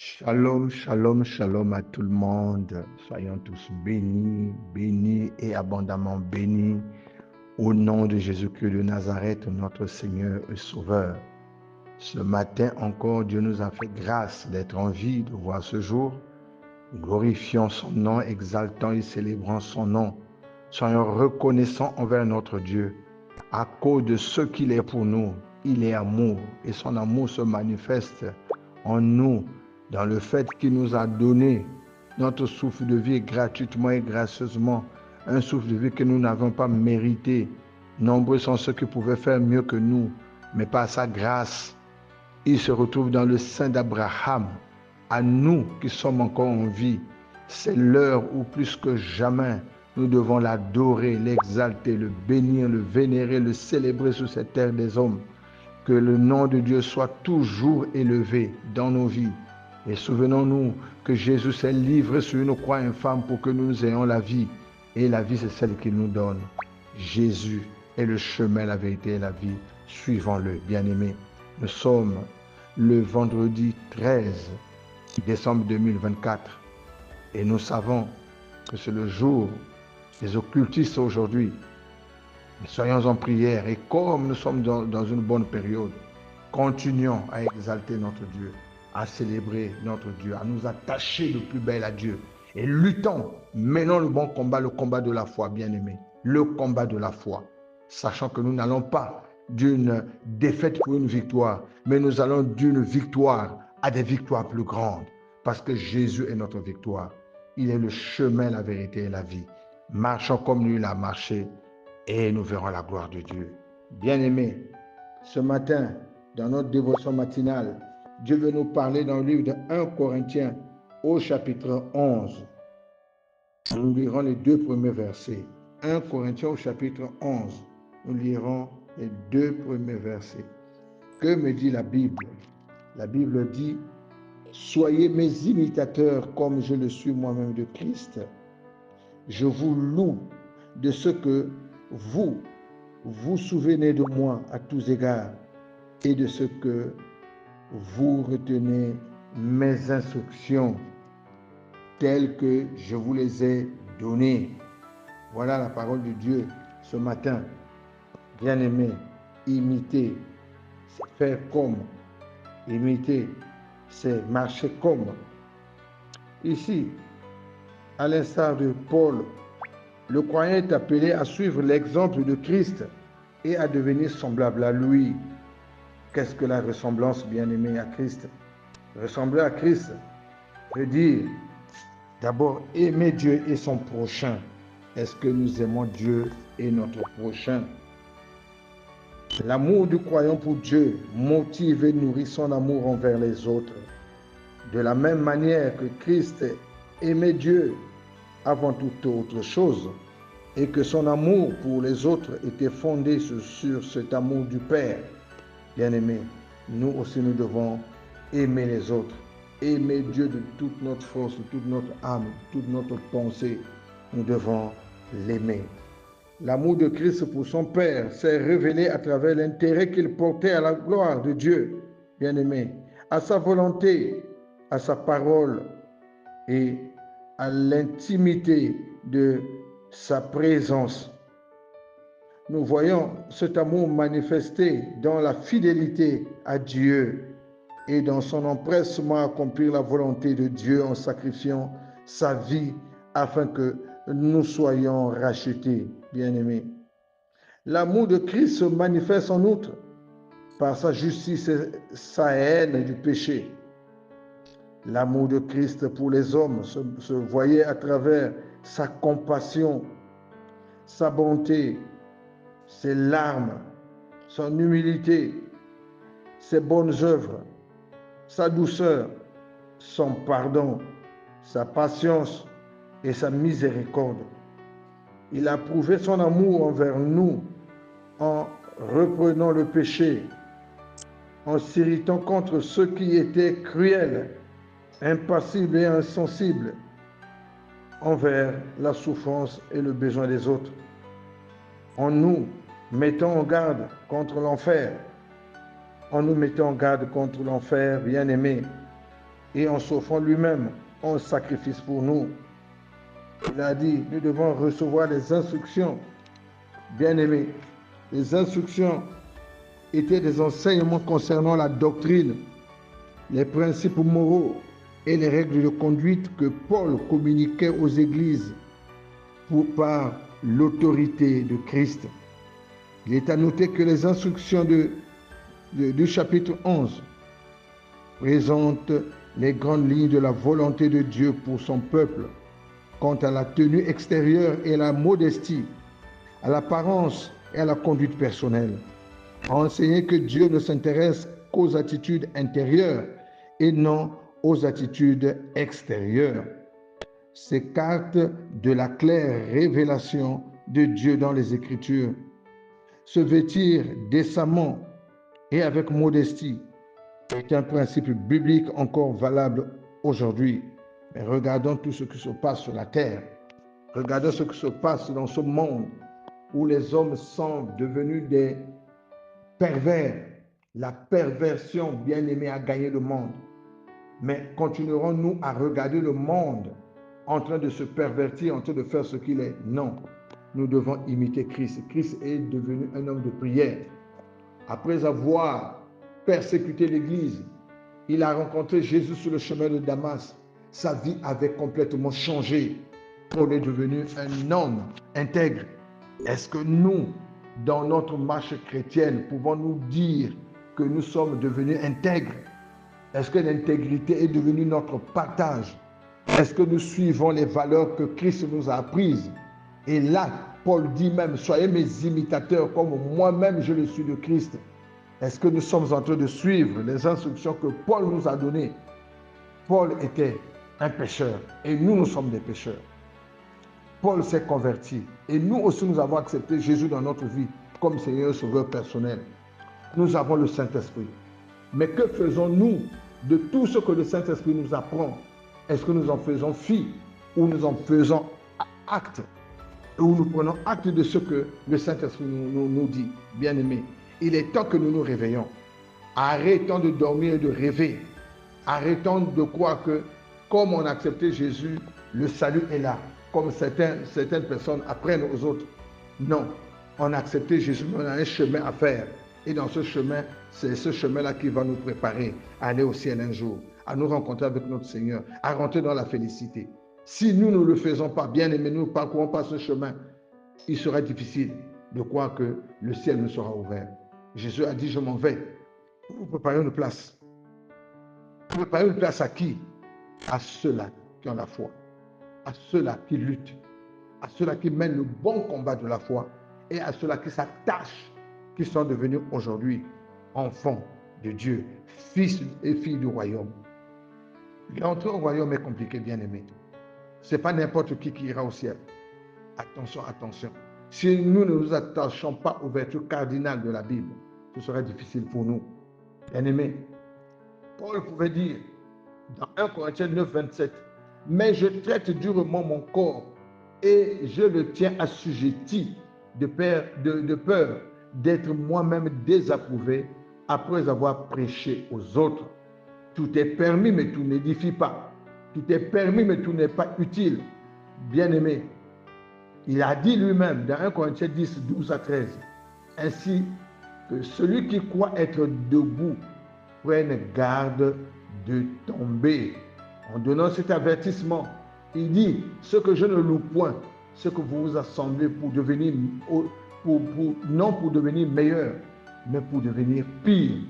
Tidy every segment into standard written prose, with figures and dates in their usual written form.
Shalom, shalom, shalom à tout le monde. Soyons tous bénis, bénis et abondamment bénis au nom de Jésus-Christ de Nazareth, notre Seigneur et Sauveur. Ce matin encore, Dieu nous a fait grâce d'être en vie, de voir ce jour. Glorifions son nom, exaltant et célébrant son nom. Soyons reconnaissants envers notre Dieu à cause de ce qu'il est pour nous. Il est amour et son amour se manifeste en nous dans le fait qu'il nous a donné notre souffle de vie gratuitement et gracieusement, un souffle de vie que nous n'avons pas mérité. Nombreux sont ceux qui pouvaient faire mieux que nous, mais par sa grâce, il se retrouve dans le sein d'Abraham. À nous qui sommes encore en vie, c'est l'heure où plus que jamais, nous devons l'adorer, l'exalter, le bénir, le vénérer, le célébrer sur cette terre des hommes. Que le nom de Dieu soit toujours élevé dans nos vies. Et souvenons-nous que Jésus s'est livré sur une croix infâme pour que nous ayons la vie. Et la vie, c'est celle qu'il nous donne. Jésus est le chemin, la vérité et la vie. Suivons-le, bien-aimés. Nous sommes le vendredi 13 décembre 2024. Et nous savons que c'est le jour des occultistes aujourd'hui. Soyons en prière et comme nous sommes dans une bonne période, continuons à exalter notre Dieu, à célébrer notre Dieu, à nous attacher le plus bel à Dieu. Et luttons, menons le bon combat, le combat de la foi, bien-aimé, le combat de la foi, sachant que nous n'allons pas d'une défaite pour une victoire, mais nous allons d'une victoire à des victoires plus grandes, parce que Jésus est notre victoire. Il est le chemin, la vérité et la vie. Marchons comme lui l'a marché et nous verrons la gloire de Dieu. Bien-aimés, ce matin, dans notre dévotion matinale, Dieu veut nous parler dans le livre de 1 Corinthiens au chapitre 11. Nous lirons les deux premiers versets. 1 Corinthiens au chapitre 11. Nous lirons les deux premiers versets. Que me dit la Bible? La Bible dit, « Soyez mes imitateurs comme je le suis moi-même de Christ. Je vous loue de ce que vous vous souvenez de moi à tous égards et de ce que vous retenez mes instructions telles que je vous les ai données. » Voilà la parole de Dieu ce matin. Bien-aimés, imiter, c'est faire comme. Imiter, c'est marcher comme. Ici, à l'instar de Paul, le croyant est appelé à suivre l'exemple de Christ et à devenir semblable à lui. Qu'est-ce que la ressemblance, bien-aimée, à Christ? Ressembler à Christ veut dire d'abord aimer Dieu et son prochain. Est-ce que nous aimons Dieu et notre prochain? L'amour du croyant pour Dieu motive et nourrit son amour envers les autres. De la même manière que Christ aimait Dieu avant toute autre chose et que son amour pour les autres était fondé sur cet amour du Père. Bien-aimés, nous aussi nous devons aimer les autres, aimer Dieu de toute notre force, de toute notre âme, de toute notre pensée. Nous devons l'aimer. L'amour de Christ pour son Père s'est révélé à travers l'intérêt qu'il portait à la gloire de Dieu, bien-aimé, à sa volonté, à sa parole et à l'intimité de sa présence. Nous voyons cet amour manifesté dans la fidélité à Dieu et dans son empressement à accomplir la volonté de Dieu en sacrifiant sa vie afin que nous soyons rachetés, bien-aimés. L'amour de Christ se manifeste en outre par sa justice et sa haine du péché. L'amour de Christ pour les hommes se voyait à travers sa compassion, sa bonté, ses larmes, son humilité, ses bonnes œuvres, sa douceur, son pardon, sa patience et sa miséricorde. Il a prouvé son amour envers nous en reprenant le péché, en s'irritant contre ceux qui étaient cruels, impassibles et insensibles envers la souffrance et le besoin des autres, en nous mettant en garde contre l'enfer, bien-aimés. et en s'offrant lui-même en sacrifice pour nous. Il a dit, nous devons recevoir les instructions. Bien-aimés, les instructions étaient des enseignements concernant la doctrine, les principes moraux et les règles de conduite que Paul communiquait aux églises par l'autorité de Christ. Il est à noter que les instructions du chapitre 11 présentent les grandes lignes de la volonté de Dieu pour son peuple quant à la tenue extérieure et à la modestie, à l'apparence et à la conduite personnelle. Enseigner que Dieu ne s'intéresse qu'aux attitudes intérieures et non aux attitudes extérieures. S'écarte de la claire révélation de Dieu dans les Écritures. Se vêtir décemment et avec modestie est un principe biblique encore valable aujourd'hui. Mais regardons tout ce qui se passe sur la terre. Regardons ce qui se passe dans ce monde où les hommes sont devenus des pervers. La perversion, bien-aimée, a gagné le monde. Mais continuerons-nous à regarder le monde en train de se pervertir, en train de faire ce qu'il est? Non. Nous devons imiter Christ. Christ est devenu un homme de prière. Après avoir persécuté l'Église, il a rencontré Jésus sur le chemin de Damas. Sa vie avait complètement changé. Paul est devenu un homme intègre. Est-ce que nous, dans notre marche chrétienne, pouvons-nous dire que nous sommes devenus intègres? Est-ce que l'intégrité est devenue notre partage? Est-ce que nous suivons les valeurs que Christ nous a apprises? Et là, Paul dit même, soyez mes imitateurs comme moi-même je le suis de Christ. Est-ce que nous sommes en train de suivre les instructions que Paul nous a données? Paul était un pécheur et nous sommes des pécheurs. Paul s'est converti et nous aussi nous avons accepté Jésus dans notre vie comme Seigneur et Sauveur personnel. Nous avons le Saint-Esprit. Mais que faisons-nous de tout ce que le Saint-Esprit nous apprend? Est-ce que nous en faisons fi ou nous en faisons acte? Ou nous prenons acte de ce que le Saint-Esprit nous dit? Bien-aimés, il est temps que nous nous réveillons. Arrêtons de dormir et de rêver. Arrêtons de croire que comme on a accepté Jésus, le salut est là. Comme certaines personnes apprennent aux autres. Non, on a accepté Jésus, mais on a un chemin à faire. Et dans ce chemin, c'est ce chemin-là qui va nous préparer à aller au ciel un jour, à nous rencontrer avec notre Seigneur, à rentrer dans la félicité. Si nous ne le faisons pas, bien aimés, nous ne parcourons pas ce chemin, il sera difficile de croire que le ciel nous sera ouvert. Jésus a dit, je m'en vais pour vous préparer une place. Préparer une place à qui? À ceux-là qui ont la foi, à ceux-là qui luttent, à ceux-là qui mènent le bon combat de la foi et à ceux-là qui s'attachent, qui sont devenus aujourd'hui enfants de Dieu, fils et filles du royaume. L'entrée au royaume est compliquée, bien aimé. Ce n'est pas n'importe qui ira au ciel. Attention, attention. Si nous ne nous attachons pas aux vertus cardinales de la Bible, ce serait difficile pour nous. Bien aimé, Paul pouvait dire dans 1 Corinthiens 9, 27, « Mais je traite durement mon corps et je le tiens assujetti de peur d'être moi-même désapprouvé après avoir prêché aux autres. Tout est permis, mais tout n'édifie pas. Tout est permis, mais tout n'est pas utile. » Bien-aimé, il a dit lui-même dans 1 Corinthiens 10, 12 à 13, « Ainsi que celui qui croit être debout prenne garde de tomber. » En donnant cet avertissement, il dit, ce que je ne loue point, ce que vous vous assemblez pour devenir, non pour devenir meilleur, mais pour devenir pire,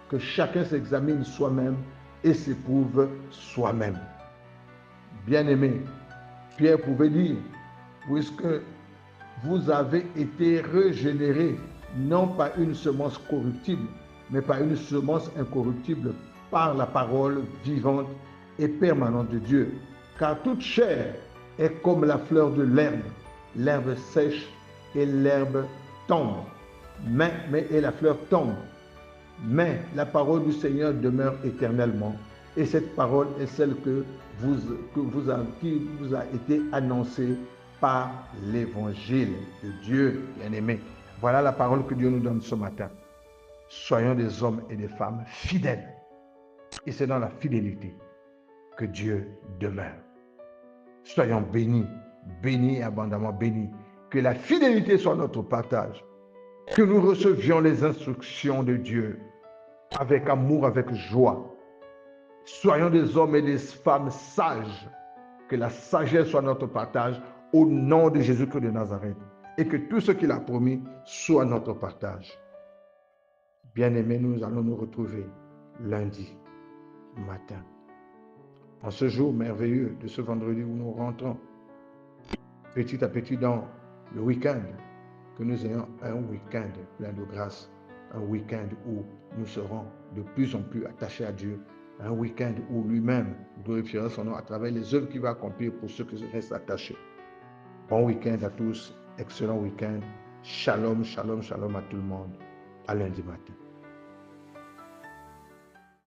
que chacun s'examine soi-même et s'éprouve soi-même. Bien-aimé, Pierre pouvait dire, puisque vous avez été régénérés, non par une semence corruptible, mais par une semence incorruptible, par la parole vivante et permanente de Dieu. Car toute chair est comme la fleur de l'herbe. L'herbe sèche et l'herbe tombe. Et la fleur tombe. Mais la parole du Seigneur demeure éternellement. Et cette parole est celle qui vous a été annoncée par l'évangile de Dieu, bien-aimé. Voilà la parole que Dieu nous donne ce matin. Soyons des hommes et des femmes fidèles. Et c'est dans la fidélité Que Dieu demeure. Soyons bénis, bénis et abondamment bénis. Que la fidélité soit notre partage. Que nous recevions les instructions de Dieu avec amour, avec joie. Soyons des hommes et des femmes sages. Que la sagesse soit notre partage au nom de Jésus-Christ de Nazareth. Et que tout ce qu'il a promis soit notre partage. Bien-aimés, nous allons nous retrouver lundi matin. En ce jour merveilleux de ce vendredi où nous rentrons petit à petit dans le week-end, que nous ayons un week-end plein de grâce, un week-end où nous serons de plus en plus attachés à Dieu, un week-end où lui-même glorifiera son nom à travers les œuvres qu'il va accomplir pour ceux qui restent attachés. Bon week-end à tous, excellent week-end. Shalom, shalom, shalom à tout le monde. À lundi matin.